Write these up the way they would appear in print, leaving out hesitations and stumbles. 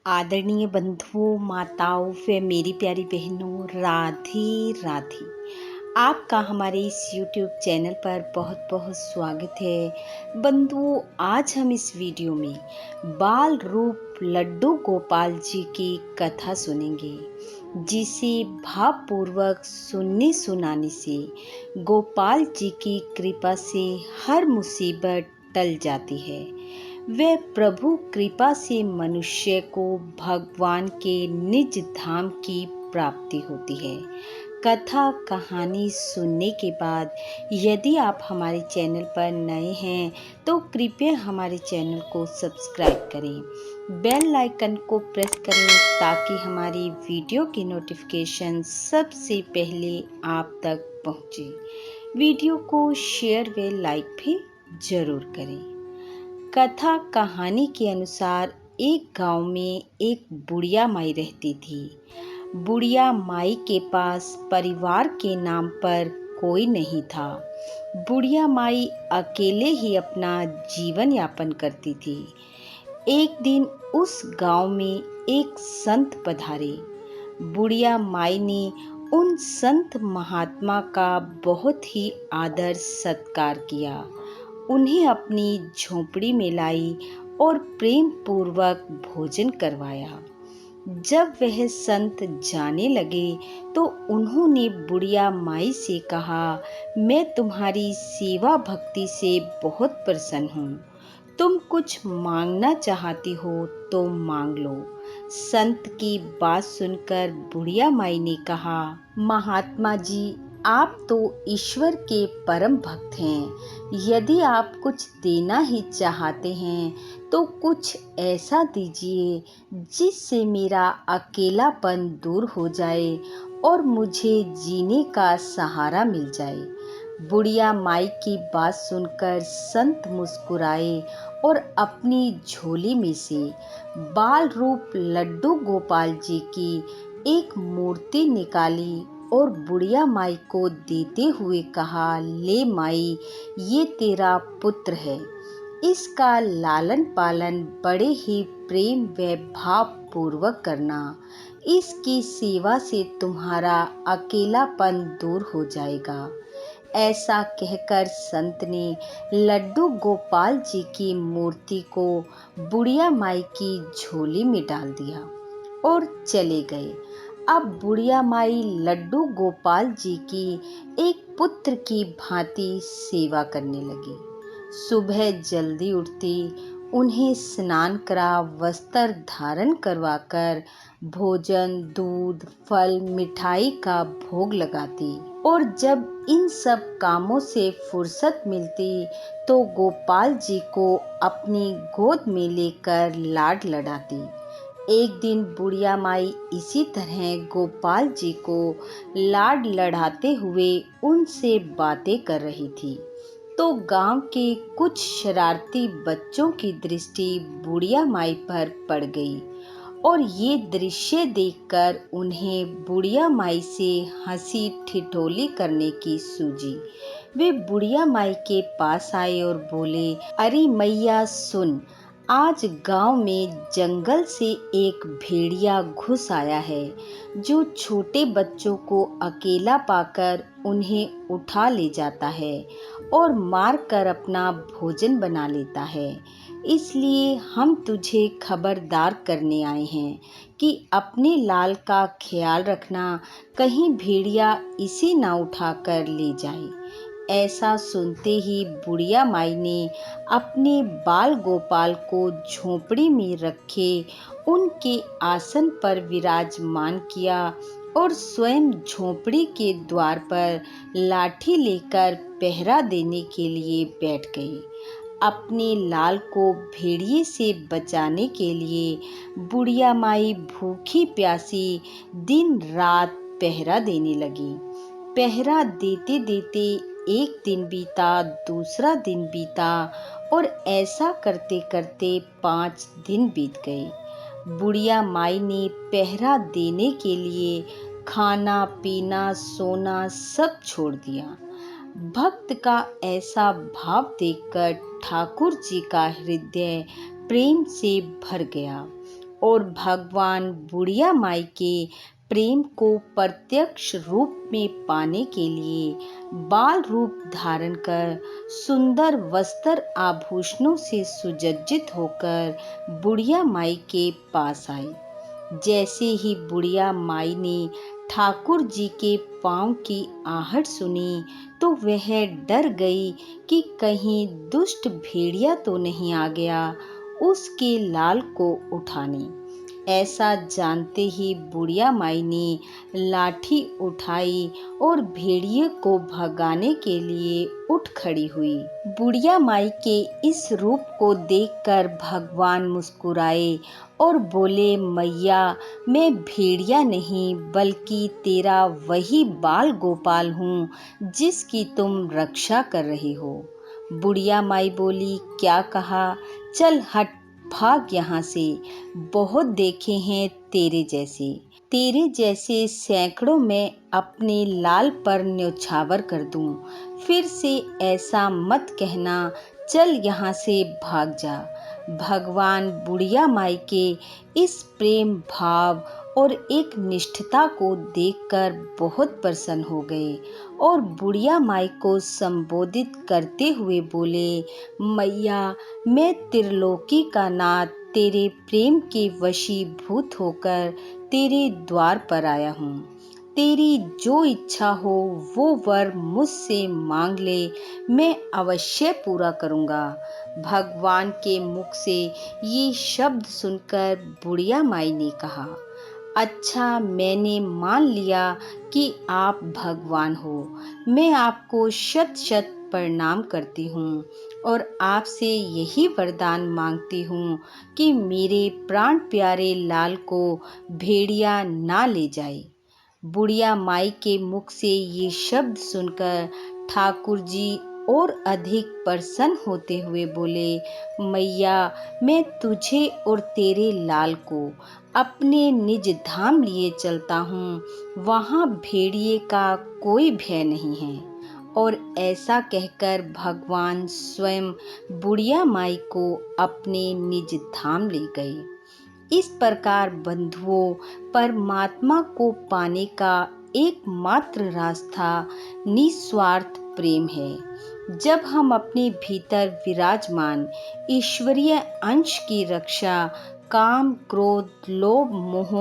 आदरणीय बंधुओं, माताओं व मेरी प्यारी बहनों, राधे राधे। आपका हमारे इस YouTube चैनल पर बहुत बहुत स्वागत है। बंधुओं, आज हम इस वीडियो में बाल रूप लड्डू गोपाल जी की कथा सुनेंगे, जिसे भावपूर्वक सुनने सुनाने से गोपाल जी की कृपा से हर मुसीबत टल जाती है। वे प्रभु कृपा से मनुष्य को भगवान के निज धाम की प्राप्ति होती है। कथा कहानी सुनने के बाद यदि आप हमारे चैनल पर नए हैं तो कृपया हमारे चैनल को सब्सक्राइब करें, बेल आइकन को प्रेस करें ताकि हमारी वीडियो की नोटिफिकेशन सबसे पहले आप तक पहुंचे। वीडियो को शेयर व लाइक भी जरूर करें। कथा कहानी के अनुसार एक गांव में एक बुढ़िया माई रहती थी। बुढ़िया माई के पास परिवार के नाम पर कोई नहीं था। बुढ़िया माई अकेले ही अपना जीवन यापन करती थी। एक दिन उस गांव में एक संत पधारे। बुढ़िया माई ने उन संत महात्मा का बहुत ही आदर सत्कार किया, उन्हें अपनी झोपड़ी में लाई और प्रेम पूर्वक भोजन करवाया। जब वह संत जाने लगे तो उन्होंने बुढ़िया माई से कहा, मैं तुम्हारी सेवा भक्ति से बहुत प्रसन्न हूँ। तुम कुछ मांगना चाहती हो तो मांग लो। संत की बात सुनकर बुढ़िया माई ने कहा, महात्मा जी, आप तो ईश्वर के परम भक्त हैं। यदि आप कुछ देना ही चाहते हैं तो कुछ ऐसा दीजिए जिससे मेरा अकेलापन दूर हो जाए और मुझे जीने का सहारा मिल जाए। बुढ़िया माई की बात सुनकर संत मुस्कुराए और अपनी झोली में से बाल रूप लड्डू गोपाल जी की एक मूर्ति निकाली और बुढ़िया माई को देते हुए कहा, ले माई, ये तेरा पुत्र है। इसका लालन पालन बड़े ही प्रेम व भाव पूर्वक करना। इसकी सेवा से तुम्हारा अकेलापन दूर हो जाएगा। ऐसा कहकर संत ने लड्डू गोपाल जी की मूर्ति को बुढ़िया माई की झोली में डाल दिया और चले गए। अब बुढ़िया माई लड्डू गोपाल जी की एक पुत्र की भांति सेवा करने लगी। सुबह जल्दी उठती, उन्हें स्नान करा वस्त्र धारण करवाकर भोजन, दूध, फल, मिठाई का भोग लगाती और जब इन सब कामों से फुर्सत मिलती तो गोपाल जी को अपनी गोद में लेकर लाड लड़ाती। एक दिन बुढ़िया माई इसी तरह गोपाल जी को लाड लड़ाते हुए उनसे बातें कर रही थी तो गांव के कुछ शरारती बच्चों की दृष्टि बुढ़िया माई पर पड़ गई और ये दृश्य देखकर उन्हें बुढ़िया माई से हंसी ठिठोली करने की सूझी। वे बुढ़िया माई के पास आए और बोले, अरे मैया सुन, आज गांव में जंगल से एक भेड़िया घुस आया है जो छोटे बच्चों को अकेला पाकर उन्हें उठा ले जाता है और मारकर अपना भोजन बना लेता है। इसलिए हम तुझे खबरदार करने आए हैं कि अपने लाल का ख्याल रखना, कहीं भेड़िया इसे ना उठा कर ले जाए। ऐसा सुनते ही बुढ़िया माई ने अपने बाल गोपाल को झोपड़ी में रखे उनके आसन पर विराजमान किया और स्वयं झोपड़ी के द्वार पर लाठी लेकर पहरा देने के लिए बैठ गई। अपने लाल को भेड़िए से बचाने के लिए बुढ़िया माई भूखी प्यासी दिन रात पहरा देने लगी। पहरा देते देते एक दिन बीता, दूसरा दिन बीता और ऐसा करते करते 5 दिन बीत गए। बुढ़िया माई ने पहरा देने के लिए खाना पीना सोना सब छोड़ दिया। भक्त का ऐसा भाव देखकर ठाकुर जी का हृदय प्रेम से भर गया। और भगवान बुढ़िया माई के प्रेम को प्रत्यक्ष रूप में पाने के लिए बाल रूप धारण कर सुंदर वस्त्र आभूषणों से सुसज्जित होकर बुढ़िया माई के पास आए। जैसे ही बुढ़िया माई ने ठाकुर जी के पांव की आहट सुनी तो वह डर गई कि कहीं दुष्ट भेड़िया तो नहीं आ गया उसके लाल को उठाने। ऐसा जानते ही बुढ़िया माई ने लाठी उठाई और भेड़िए को भगाने के लिए उठ खड़ी हुई। बुढ़िया माई के इस रूप को देखकर भगवान मुस्कुराए और बोले, मैया मैं भेड़िया नहीं बल्कि तेरा वही बाल गोपाल हूँ जिसकी तुम रक्षा कर रहे हो। बुढ़िया माई बोली, क्या कहा? चल हट, भाग यहाँ से। बहुत देखे हैं तेरे जैसे सैकड़ों में अपने लाल पर न्योछावर कर दूं। फिर से ऐसा मत कहना, चल यहाँ से भाग जा। भगवान बुढ़िया माई के इस प्रेम भाव और एक निष्ठता को देखकर बहुत प्रसन्न हो गए और बुढ़िया माई को संबोधित करते हुए बोले, मैया मैं त्रिलोकी का नाथ तेरे प्रेम के वशीभूत होकर तेरे द्वार पर आया हूँ। तेरी जो इच्छा हो वो वर मुझसे मांग ले, मैं अवश्य पूरा करूँगा। भगवान के मुख से ये शब्द सुनकर बुढ़िया माई ने कहा, अच्छा मैंने मान लिया कि आप भगवान हो। मैं आपको शत शत प्रणाम करती हूँ और आपसे यही वरदान मांगती हूँ कि मेरे प्राण प्यारे लाल को भेड़िया ना ले जाए। बुढ़िया माई के मुख से ये शब्द सुनकर ठाकुर जी और अधिक प्रसन्न होते हुए बोले, मैया मैं तुझे और तेरे लाल को अपने निज धाम लिए चलता हूँ, वहाँ भेड़िए का कोई भय नहीं है। और ऐसा कहकर भगवान स्वयं बुढ़िया माई को अपने निज धाम ले गए। इस प्रकार बंधुओं, परमात्मा को पाने का एकमात्र रास्ता निस्वार्थ प्रेम है। जब हम अपने भीतर विराजमान ईश्वरीय अंश की रक्षा काम, क्रोध, लोभ, मोह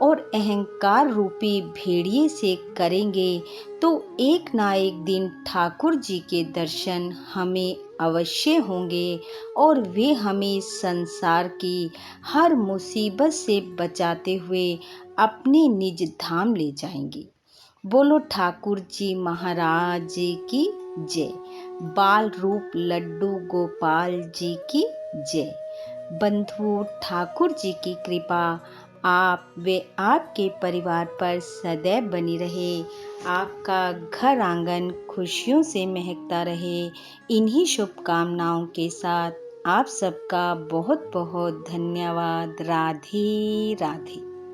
और अहंकार रूपी भेड़िए से करेंगे तो एक ना एक दिन ठाकुर जी के दर्शन हमें अवश्य होंगे और वे हमें संसार की हर मुसीबत से बचाते हुए अपने निज धाम ले जाएंगे। बोलो ठाकुर जी महाराज की जय। बाल रूप लड्डू गोपाल जी की जय। बंधु, ठाकुर जी की कृपा आप व आपके परिवार पर सदैव बनी रहे। आपका घर आंगन खुशियों से महकता रहे। इन्हीं शुभकामनाओं के साथ आप सबका बहुत बहुत धन्यवाद। राधे राधे।